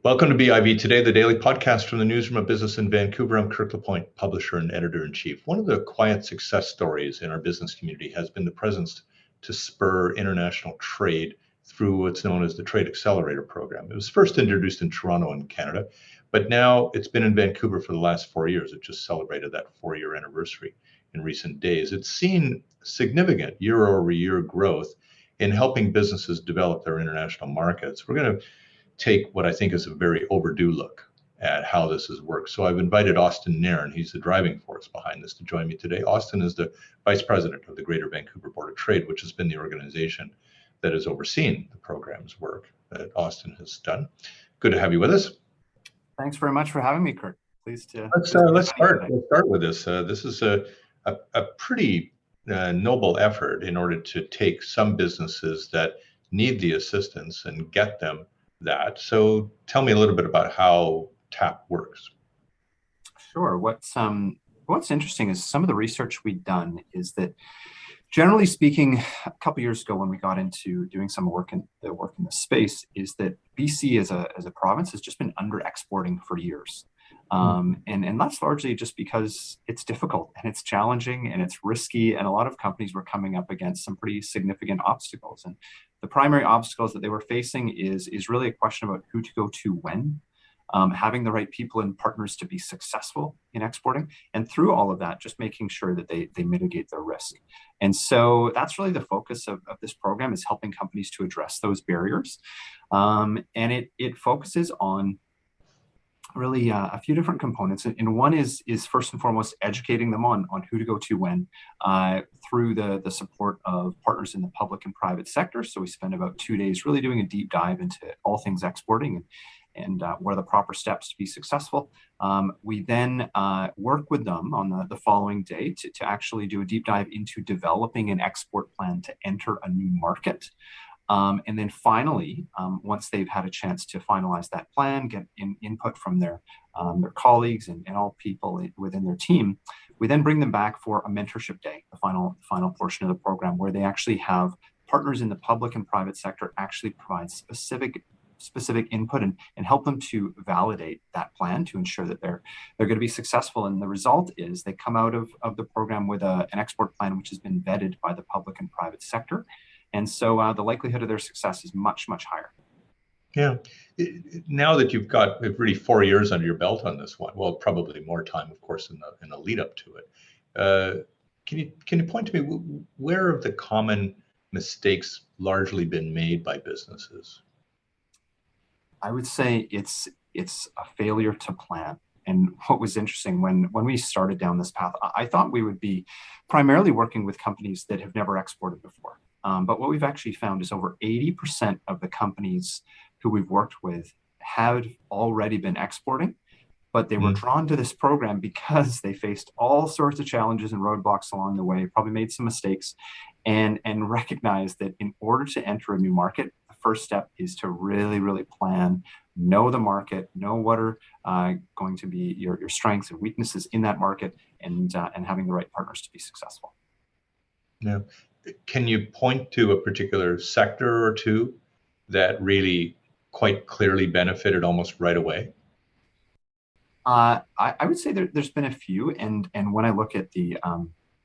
Welcome to BIV Today, the daily podcast from the Newsroom of Business in Vancouver. I'm Kirk LaPointe, publisher and editor-in-chief. One of the quiet success stories in our business community has been the presence to spur international trade through what's known as the Trade Accelerator Program. It was first introduced in Toronto in Canada, but now it's been in Vancouver for the last 4 years. It just celebrated that 4-year anniversary in recent days. It's seen significant year-over-year growth in helping businesses develop their international markets. We're going to take what I think is a very overdue look at how this has worked. So I've invited Austin Nairn, he's the driving force behind this, to join me today. Austin is the vice president of the Greater Vancouver Board of Trade, which has been the organization that has overseen the program's work that Austin has done. Good to have you with us. Thanks very much for having me, Kirk. Pleased to. Let's start with this. This is a pretty noble effort in order to take some businesses that need the assistance and get them that. So tell me a little bit about how TAP works. Sure. What's interesting is some of the research we've done is that, generally speaking, a couple years ago when we got into doing some work in this space, is that BC as a province has just been under exporting for years. And that's largely just because it's difficult and it's challenging and it's risky, and a lot of companies were coming up against some pretty significant obstacles. And the primary obstacles that they were facing is really a question about who to go to when, having the right people and partners to be successful in exporting, and through all of that, just making sure that they mitigate their risk. And so that's really the focus of this program, is helping companies to address those barriers. And it focuses on really a few different components, and one is first and foremost educating them on who to go to when, through the support of partners in the public and private sector. So we spend about 2 days really doing a deep dive into all things exporting and what are the proper steps to be successful. We then work with them on the following day to actually do a deep dive into developing an export plan to enter a new market. And then finally, once they've had a chance to finalize that plan, get input from their colleagues and all people within their team, we then bring them back for a mentorship day, the final portion of the program, where they actually have partners in the public and private sector actually provide specific input and help them to validate that plan to ensure that they're going to be successful. And the result is they come out of the program with an export plan which has been vetted by the public and private sector. And so the likelihood of their success is much, much higher. Yeah. Now that you've got really 4 years under your belt on this one, well, probably more time, of course, in the lead up to it. Can you point to me where have the common mistakes largely been made by businesses? I would say it's a failure to plan. And what was interesting when we started down this path, I thought we would be primarily working with companies that have never exported before. But what we've actually found is over 80% of the companies who we've worked with have already been exporting, but they were drawn to this program because they faced all sorts of challenges and roadblocks along the way, probably made some mistakes, and recognized that in order to enter a new market, the first step is to really, really plan, know the market, know what are going to be your strengths and weaknesses in that market, and having the right partners to be successful. Yeah. Can you point to a particular sector or two that really quite clearly benefited almost right away? I would say there's been a few, and when I look at the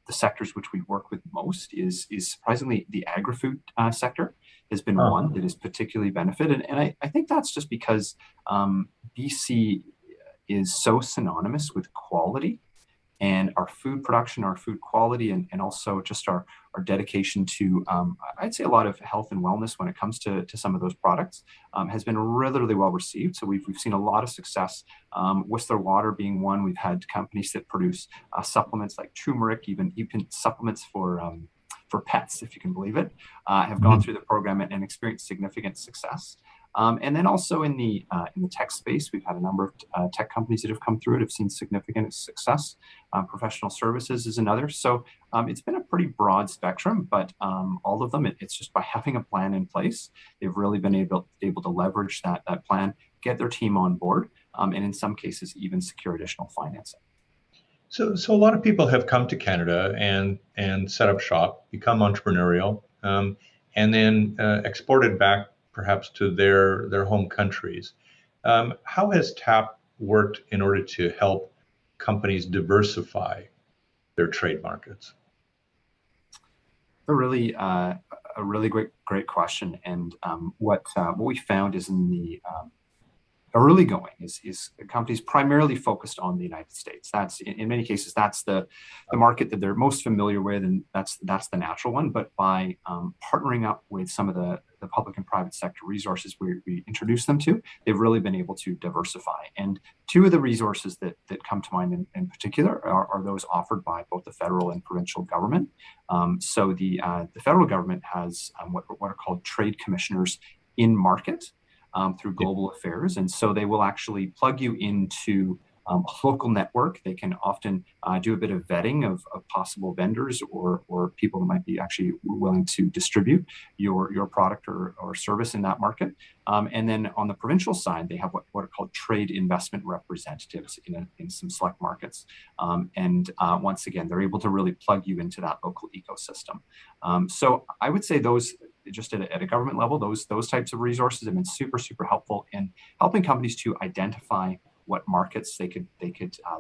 sectors which we work with most is surprisingly the agri-food sector has been one that has particularly benefited. And I think that's just because BC is so synonymous with quality, and our food production, our food quality, and also just our dedication to, I'd say, a lot of health and wellness when it comes to some of those products has been really, really well received. So we've seen a lot of success. Whistler Water being one. We've had companies that produce supplements like turmeric, even supplements for pets, if you can believe it, have gone through the program and experienced significant success. And then also in the tech space, we've had a number of tech companies that have come through it, have seen significant success. Professional services is another. So it's been a pretty broad spectrum, but all of them, it's just by having a plan in place, they've really been able to leverage that plan, get their team on board, and in some cases even secure additional financing. So a lot of people have come to Canada and set up shop, become entrepreneurial, and then exported back perhaps to their home countries. How has TAP worked in order to help companies diversify their trade markets? A really great question. And what we found is in the early going is companies primarily focused on the United States. That's in many cases that's the market that they're most familiar with, and that's the natural one. But by partnering up with some of the public and private sector resources we introduce them to, they've really been able to diversify. And two of the resources that come to mind in particular are those offered by both the federal and provincial government. So the federal government has what are called trade commissioners in market. Through global affairs. And so they will actually plug you into a local network. They can often do a bit of vetting of possible vendors or people who might be actually willing to distribute your product or service in that market. And then on the provincial side, they have what are called trade investment representatives in some select markets. And once again, they're able to really plug you into that local ecosystem. So I would say those, just at a government level, those types of resources have been super helpful in helping companies to identify what markets they could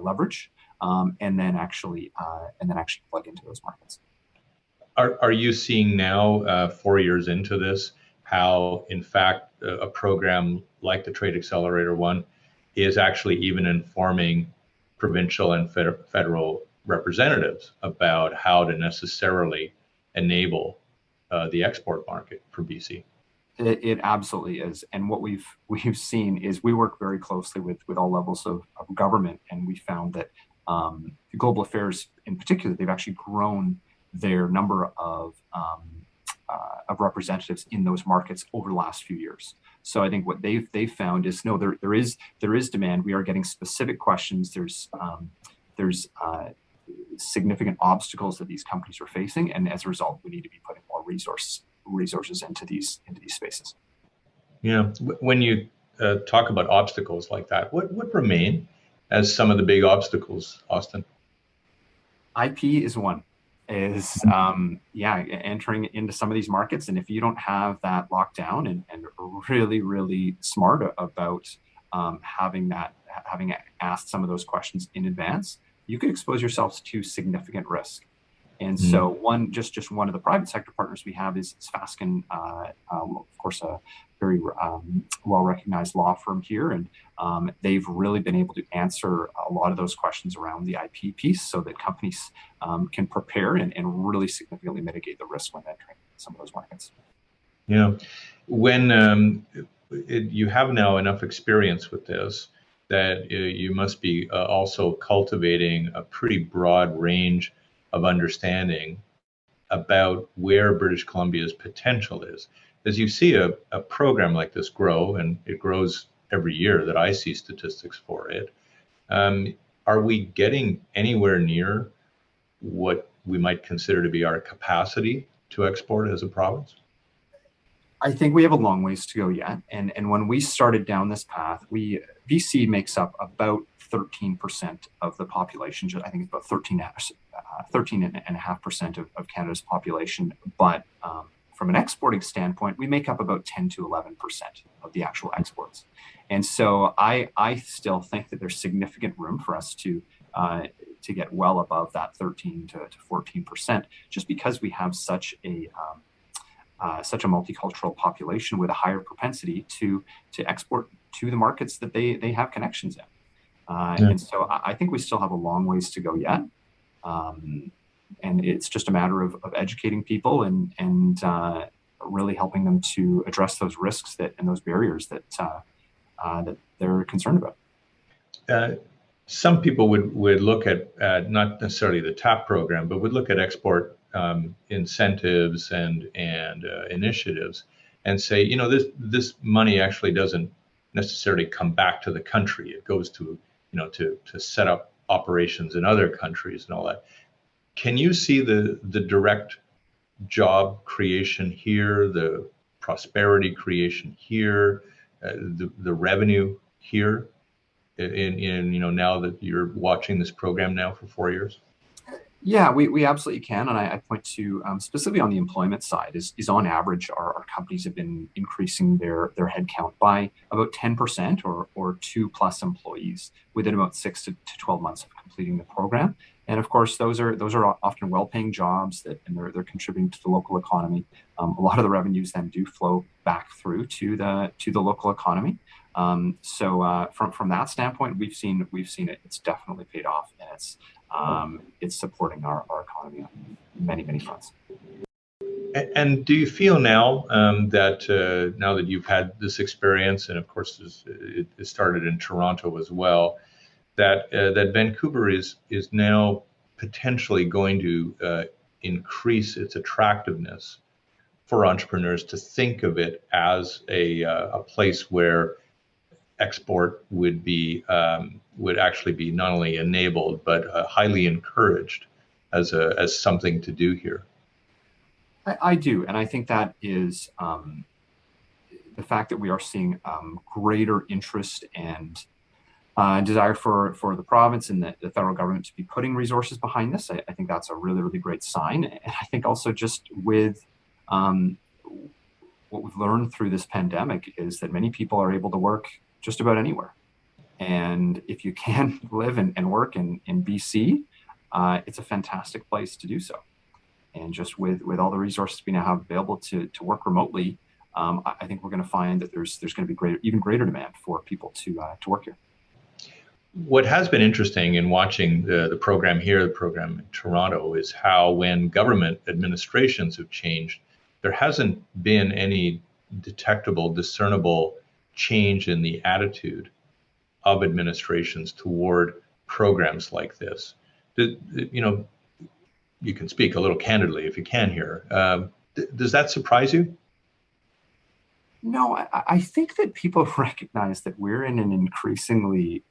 leverage, and then actually plug into those markets. Are you seeing now, 4 years into this, how in fact a program like the Trade Accelerator one is actually even informing provincial and federal representatives about how to necessarily enable the export market for BC? It absolutely is. And what we've seen is we work very closely with all levels of government, and we found that global affairs in particular, they've actually grown their number of representatives in those markets over the last few years. So I think what they've found is there is demand. We are getting specific questions. There's significant obstacles that these companies are facing, and as a result, we need to be putting more resources into these spaces. Yeah, when you talk about obstacles like that, what remain as some of the big obstacles, Austin? IP is one. Entering into some of these markets, and if you don't have that locked down and really smart about having asked some of those questions in advance, you could expose yourselves to significant risk. And so one of the private sector partners we have is Fasken, of course, a very well-recognized law firm here. And they've really been able to answer a lot of those questions around the IP piece so that companies can prepare and really significantly mitigate the risk when entering some of those markets. Yeah. When you have now enough experience with this, that you must be also cultivating a pretty broad range of understanding about where British Columbia's potential is. As you see a program like this grow, and it grows every year that I see statistics for it, are we getting anywhere near what we might consider to be our capacity to export as a province? I think we have a long ways to go yet. And when we started down this path, BC makes up about 13% of the population. I think it's about 13.5% of Canada's population. But from an exporting standpoint, we make up about 10 to 11% of the actual exports. And so I still think that there's significant room for us to get well above that 13 to 14%, just because we have such a multicultural population with a higher propensity to export to the markets that they have connections in. And so I think we still have a long ways to go yet. And it's just a matter of educating people and really helping them to address those risks and those barriers that they're concerned about. Some people would look at not necessarily the TAP program, but would look at export incentives and initiatives and say, this money actually doesn't necessarily come back to the country. It goes to set up operations in other countries and all that. Can you see the direct job creation here, the prosperity creation here, the revenue here in now that you're watching this program now for 4 years? Yeah, we absolutely can. And I point to specifically on the employment side is on average, our companies have been increasing their headcount by about 10% or two plus employees within about 6 to 12 months of completing the program. And of course, those are often well-paying jobs and they're contributing to the local economy. A lot of the revenues then do flow back through to the local economy. So from that standpoint, we've seen it. It's definitely paid off, and it's supporting our economy on many fronts. And do you feel now that now that you've had this experience, and of course it started in Toronto as well, that Vancouver is now potentially going to increase its attractiveness for entrepreneurs to think of it as a place where export would actually be not only enabled but highly encouraged as something to do here. I do, and I think that is the fact that we are seeing greater interest and desire for the province and the federal government to be putting resources behind this. I think that's a really great sign. And I think also just with what we've learned through this pandemic is that many people are able to work just about anywhere. And if you can live and work in BC, it's a fantastic place to do so. And just with all the resources we now have available to work remotely, I think we're going to find that there's going to be even greater demand for people to work here. What has been interesting in watching the program here, the program in Toronto, is how when government administrations have changed, there hasn't been any detectable, discernible change in the attitude of administrations toward programs like this. You know, you can speak a little candidly if you can here. Does that surprise you? No, I think that people recognize that we're in an increasingly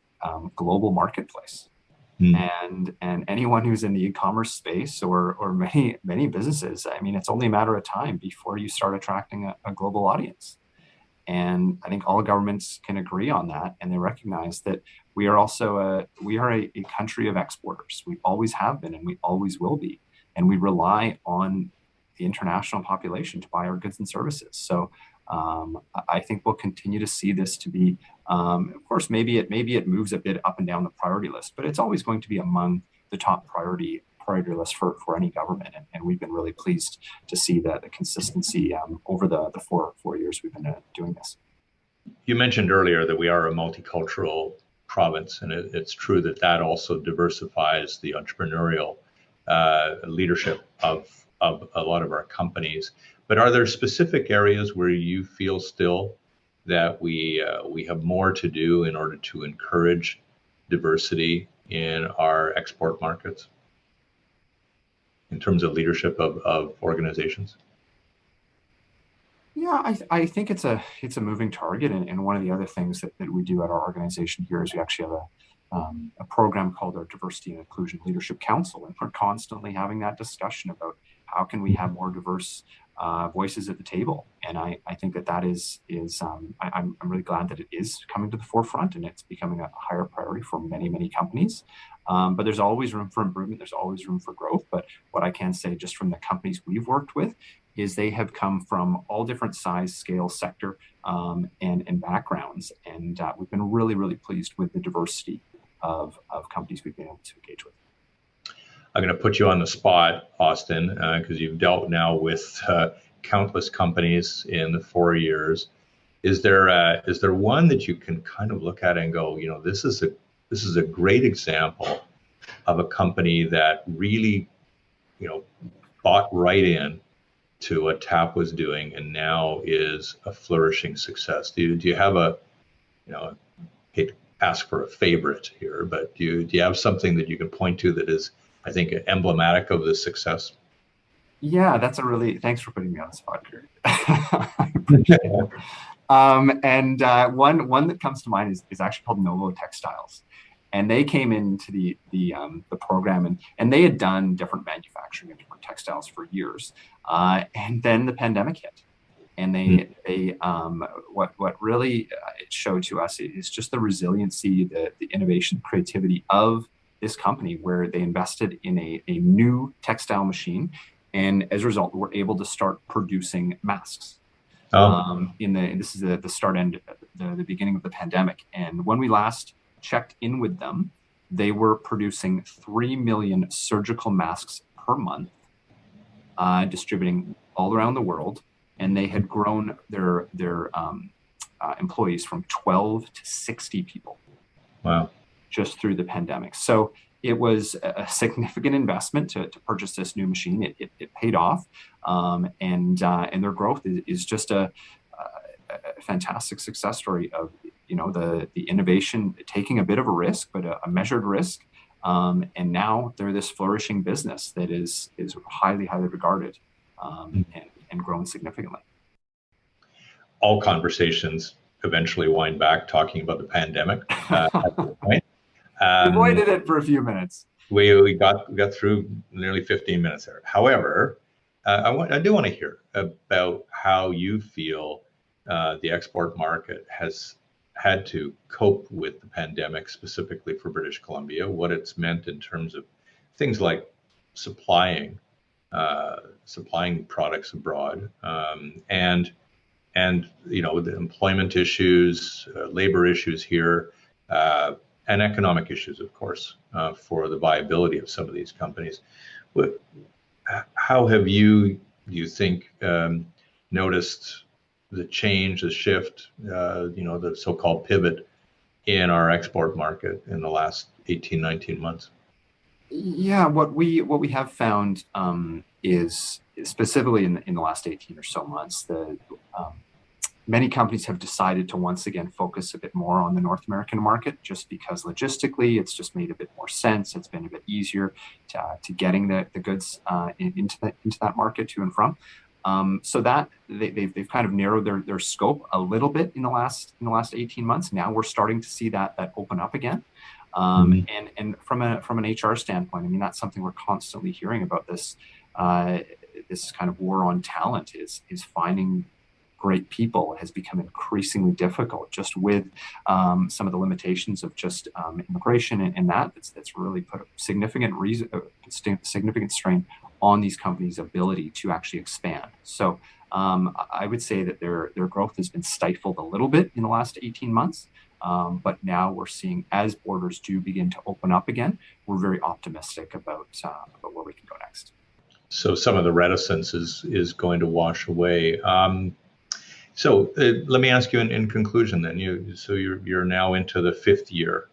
global marketplace. And anyone who's in the e-commerce space or many businesses, I mean, it's only a matter of time before you start attracting a global audience. And I think all governments can agree on that, and they recognize that we are a country of exporters. We always have been, and we always will be, and we rely on the international population to buy our goods and services. So I think we'll continue to see this to be, of course, maybe it moves a bit up and down the priority list, but it's always going to be among the top priority list for any government. And we've been really pleased to see the consistency over the four years we've been doing this. You mentioned earlier that we are a multicultural province, and it's true that also diversifies the entrepreneurial leadership of a lot of our companies. But are there specific areas where you feel still that we have more to do in order to encourage diversity in our export markets in terms of leadership of organizations? Yeah, I think it's a moving target, and one of the other things that we do at our organization here is we actually have a program called our Diversity and Inclusion Leadership Council, and we're constantly having that discussion about how can we have more diverse voices at the table. And I think that is I'm really glad that it is coming to the forefront and it's becoming a higher priority for many companies. But there's always room for improvement. There's always room for growth. But what I can say just from the companies we've worked with is they have come from all different size, scale, sector, and backgrounds. And we've been really pleased with the diversity of companies we've been able to engage with. I'm going to put you on the spot, Austin, because you've dealt now with countless companies in the 4 years. Is there one that you can kind of look at and go, you know, this is a great example of a company that really, you know, bought right in to what TAP was doing and now is a flourishing success? Do you have a, you know, I hate to ask for a favorite here, but do you have something that you can point to that is, I think, emblematic of the success? Yeah, thanks for putting me on the spot, Kirk. I appreciate it. And one that comes to mind is actually called Novo Textiles. And they came into the program and they had done different manufacturing of different textiles for years. And then the pandemic hit. And what really it showed to us is just the resiliency, the innovation, creativity of this company where they invested in a new textile machine, and as a result, were able to start producing masks. Oh, This is the start end, the beginning of the pandemic. And when we last checked in with them, they were producing 3 million surgical masks per month, distributing all around the world. And they had grown their employees from 12 to 60 people. wow. Just through the pandemic. So it was a significant investment to purchase this new machine. It paid off, and their growth is just a fantastic success story of the innovation taking a bit of a risk, but a measured risk, and now they're this flourishing business that is highly regarded, and grown significantly. All conversations eventually wind back talking about the pandemic at this point. We avoided it for a few minutes. We got through nearly 15 minutes there. However, I do want to hear about how you feel the export market has had to cope with the pandemic, specifically for British Columbia, what it's meant in terms of things like supplying products abroad, and the employment issues, labor issues here, and economic issues, of course, for the viability of some of these companies. How have you think, noticed the change, the shift, the so-called pivot in our export market in the last 18, 19 months? Yeah, what we have found is specifically in the last 18 or so months, many companies have decided to once again focus a bit more on the North American market, just because logistically it's just made a bit more sense. It's been a bit easier to getting the goods into that market to and from. So that they've kind of narrowed their scope a little bit in the last 18 months. Now we're starting to see that open up again. And from an HR standpoint, I mean, that's something we're constantly hearing about. This kind of war on talent is finding great people has become increasingly difficult, just with some of the limitations of just immigration and that's really put a significant strain on these companies' ability to actually expand. So I would say that their growth has been stifled a little bit in the last 18 months. But now we're seeing, as borders do begin to open up again, we're very optimistic about where we can go next. So some of the reticence is going to wash away. So let me ask you in conclusion then. You're now into the 5th year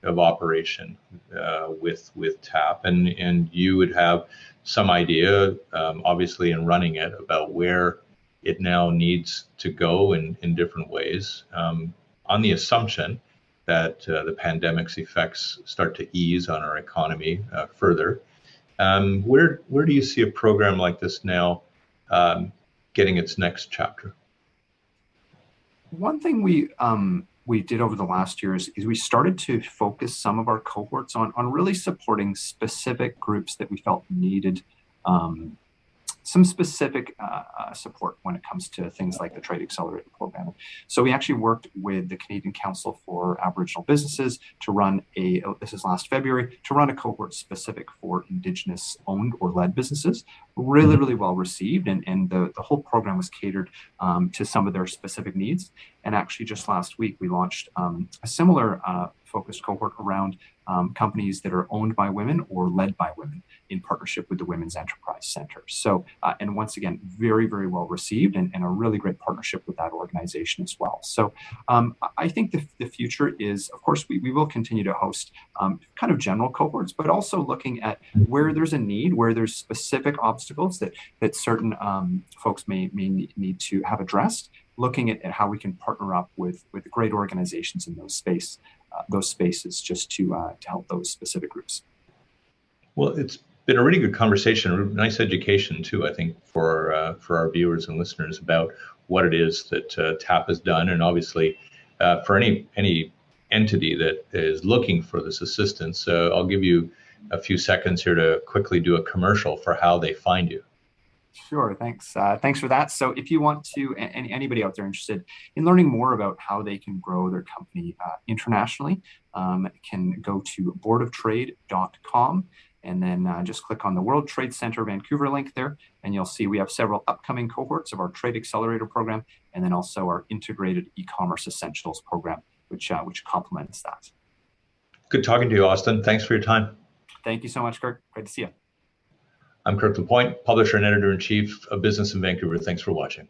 of operation with TAP, and you would have some idea, obviously, in running it, about where it now needs to go in different ways, on the assumption that the pandemic's effects start to ease on our economy further. Where do you see a program like this now getting its next chapter? One thing we did over the last year is we started to focus some of our cohorts on really supporting specific groups that we felt needed some specific support when it comes to things like the Trade Accelerator Program. So we actually worked with the Canadian Council for Aboriginal Businesses to run this is last February, to run a cohort specific for Indigenous owned or led businesses. Really well received, and the whole program was catered to some of their specific needs. And actually just last week, we launched a similar focused cohort around companies that are owned by women or led by women in partnership with the Women's Enterprise Center. So, and once again, very well received, and a really great partnership with that organization as well. So I think the future is, of course, we will continue to host kind of general cohorts, but also looking at where there's a need, where there's specific obstacles that certain folks may need to have addressed, looking at how we can partner up with great organizations in those spaces just to help those specific groups. Well, it's been a really good conversation, a nice education too, I think, for our viewers and listeners about what it is that TAP has done, and obviously for any entity that is looking for this assistance. I'll give you a few seconds here to quickly do a commercial for how they find you. Sure. Thanks. Thanks for that. So if you want to, anybody out there interested in learning more about how they can grow their company internationally, can go to boardoftrade.com and then just click on the World Trade Centre Vancouver link there, and you'll see we have several upcoming cohorts of our Trade Accelerator program, and then also our Integrated E-commerce Essentials program, which complements that. Good talking to you, Austin. Thanks for your time. Thank you so much, Kirk. Great to see you. I'm Kirk LaPointe, publisher and editor-in-chief of Business in Vancouver. Thanks for watching.